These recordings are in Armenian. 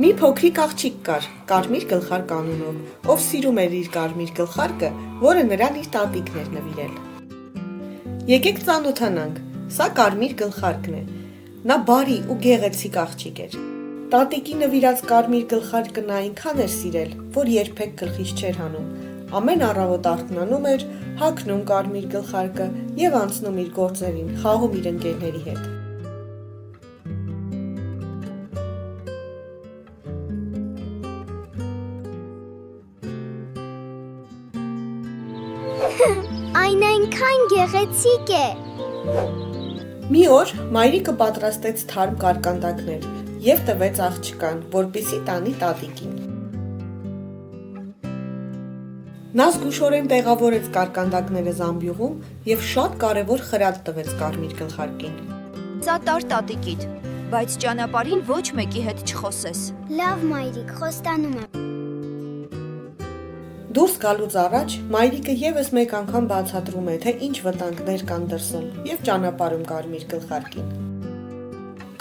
Մի փոքրիկ աղջիկ կար, կարմիր գլխարկ անունով, ով սիրում էր իր կարմիր գլխարկը, որը նրան իր տատիկն էր նվիրել։ Եկեք ծանոթանանք, սա կարմիր գլխարկն է։ Նա բարի ու գեղեցիկ աղջիկ էր։ Տատիկի նվիրած կարմիր գլխարկը նա այնքան էր սիրել, որ երբեք գլխից չէր հանում։ Ամեն առավոտ արթնանում էր, հագնում կարմիր գլխարկը եւ անցնում իր գործերին, խաղում իր ընկերների հետ։ Այն այնքան գեղեցիկ է։ Մի օր մայրիկը պատրաստեց թարմ կարկանդակներ եւ տվեց աղջկան, որպեսզի տանի տատիկին։ Նա զգուշորեն տեղավորեց կարկանդակները զամբյուղում եւ շատ կարեւոր խրատ տվեց կարմիր գլխարկին։ Սա տար տատիկիդ, բայց ճանապարհին ոչ մեկի հետ չխոսես։ Լավ մայրիկ, խոստանում եմ։ Դուրս գալուց առաջ մայրիկը եւս մեկ անգամ բացատրում է, թե ինչ վտանգներ կան դրսում եւ ճանապարհում կարմիր գլխարկին։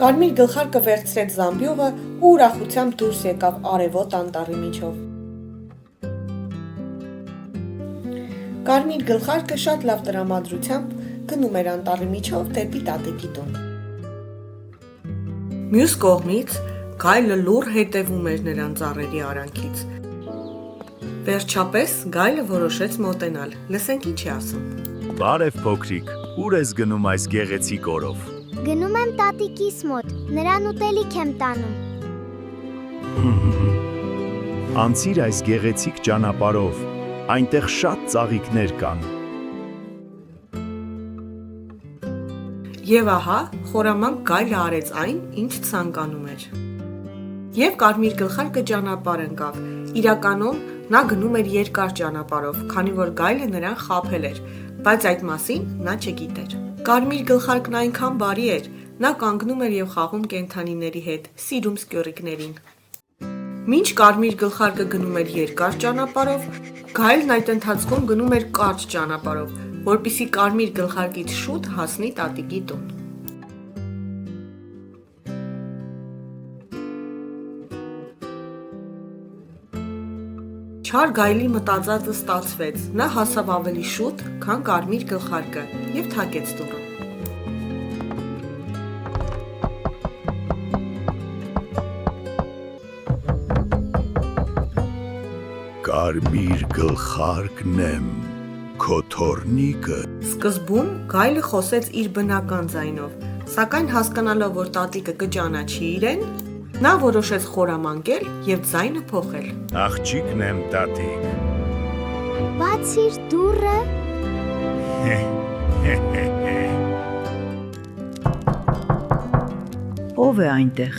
Կարմիր գլխարկը վերցրեց զամբյուղը ու ուրախությամբ դուրս եկավ արևոտ անտառի միջով։ Կարմիր գլխարկը շատ լավ տրամադրությամբ գնում էր անտառի միջով դեպի տատիկի տուն։ Մյուս կողմից գայլը լուռ հետևում էր նրան ծառերի արանքից։ Վերջապես գայլը որոշեց մոտենալ, լսենք ինչ է ասում։ Բարև փոքրիկ, ուր ես գնում այս գեղեցիկ օրով։ Գնում եմ տատիկիս մոտ, նրան ուտելիք եմ տանում։ Անցիր այս գեղեցիկ ճանապարհով, այնտեղ շատ ծաղիկներ կան։ Եվ ահա, խորամանկ գայլը արեց այն, ինչ ցանկանում էր։ Եվ կարմիր գլխարկը ճանապարհ ընկավ։ Իրականում նա գնում էր երկար ճանապարհով, քանի որ գայլը նրան խաբել էր, բայց այդ մասին նա չգիտեր։ Կարմիր գլխարկն այնքան բարի էր, նա կանգնում էր եւ խաղում կենդանիների հետ, սիրում սկյուրիկներին։ Մինչ կարմիր գլխարկը գնում էր երկար ճանապարհով, գայլն այդ ընթացքում գնում էր կարճ ճանապարհով, որպեսզի կարմիր գլխարկից շուտ հասնի տատիկի տուն։ Չար գայլի մտածածը ստացվեց, նա հասավ ավելի շուտ, քան կարմիր գլխարկը եւ թակեց դուռը։ Կարմիր գլխարկն եմ, քո թորնիկը։ Սկզբում գայլը խոսեց իր բնական ձայնով, սակայն հասկանալով, որ տատիկը կճանաչի իրեն, նա որոշեց խորամանկել եւ ձայնը փոխել։ Աղջիկն եմ, տատիկ։ Բացիր դուռը։ Ո՞վ է այնտեղ։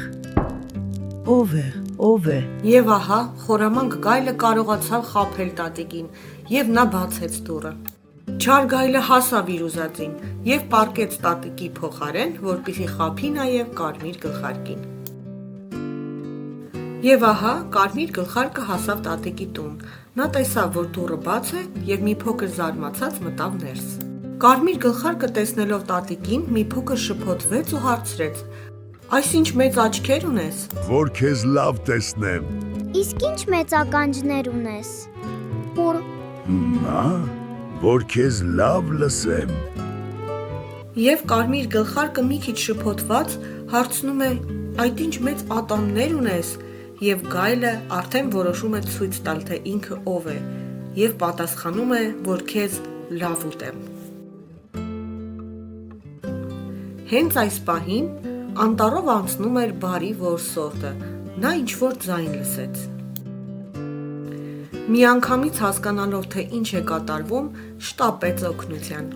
Ո՞վ է։ Եվ ահա, խորամանկ գայլը կարողացավ խաբել տատիկին, եւ նա բացեց դուռը։ Չար գայլը հասավ իր ուզածին եւ պառկեց տատիկի փոխարեն, որպեսզի խաբի նաեւ կարմիր գլխարկին։ Եվ ահա, կարմիր գլխարկը հասավ տատիկի տուն։ Նա տեսավ, որ դուռը բաց է եւ մի փոքր զարմացած մտավ ներս։ Կարմիր գլխարկը տեսնելով տատիկին, մի փոքր շփոթվեց ու հարցրեց. Այս ինչ մեծ աչքեր ունես։ Որ քեզ լավ տեսնեմ։ Իսկ ինչ մեծ ականջներ ունես։ Մա, որ քեզ լավ լսեմ։ Եվ կարմիր գլխարկը մի քիչ շփոթված հարցնում է. Այդ ինչ մեծ ատամներ ունես։ Եվ գայլը արդեն որոշում է ցույց տալ, թե ինքը ով է, եւ պատասխանում է, որ քեզ լավ ուտեմ։ Հենց այս պահին անտառով անցնում էր բարի որսորդը, նա ինչ-որ ձայն լսեց։ Միանգամից հասկանալով, թե ինչ է կատարվում, շտապեց օգնության։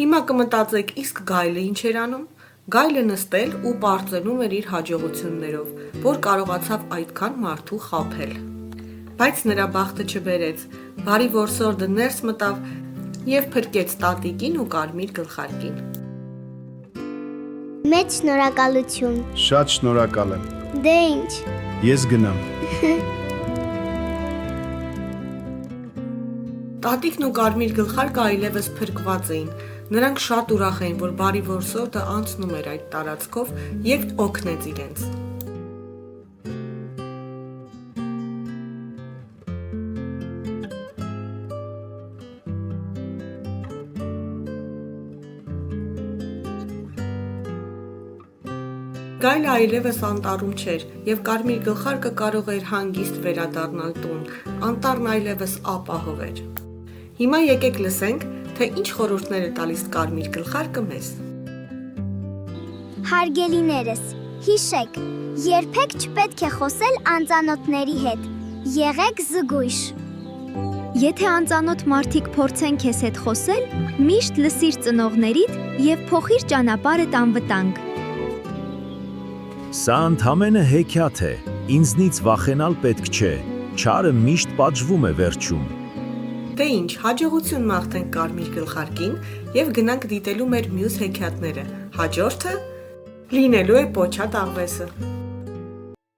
Հիմա կմտածեք, իսկ գայլը ինչ էր անում։ Գայլը նստել ու պարծենում էր իր հաջողություններով, որ կարողացավ այդքան մարդու խաբել։ Բայց նրա բախտը չբերեց, բարի որսորդը ներս մտավ եւ փրկեց տատիկին ու կարմիր գլխարկին։ Մեծ շնորհակալություն։ Շատ շնորհակալ եմ։ Դե ինչ։ Ես գնամ։ Տատիկն ու կարմիր գլխարկը այլևս փրկված էին։ Նրանք շատ ուրախ էին, որ բարի որսորդը անցնում էր այդ տարածքով եւ օգնեց իրենց։ Գայլը այլևս անտառում չէր եւ կարմիր գլխարկը կարող էր հանգիստ վերադառնալ տուն, անտառն այլևս ապահով էր։ Հիմա եկեք լսենք, թե ինչ խորհուրդներ է տալիս կարմիր գլխարկը մեզ։ Հարգելիներս, հիշեք, երբեք չպետք է խոսել անծանոթների հետ։ Եղեք զգույշ։ Եթե անծանոթ մարդիկ փորձեն քեզ հետ խոսել, միշտ լսիր ծնողներիդ եւ փոխիր ճանապարհդ անվտանգ։ Սա ընդհանրապես հեքիաթ է, ինձնից վախենալ պետք չէ, չարը միշտ պատժվում է վերջում։ Դե ինչ, հաջողություն մաղթենք կարմիր գլխարկին եւ գնանք դիտելու մեր մյուս հեքիաթները։ Հաջորդը լինելու է Պոչատ աղվեսը։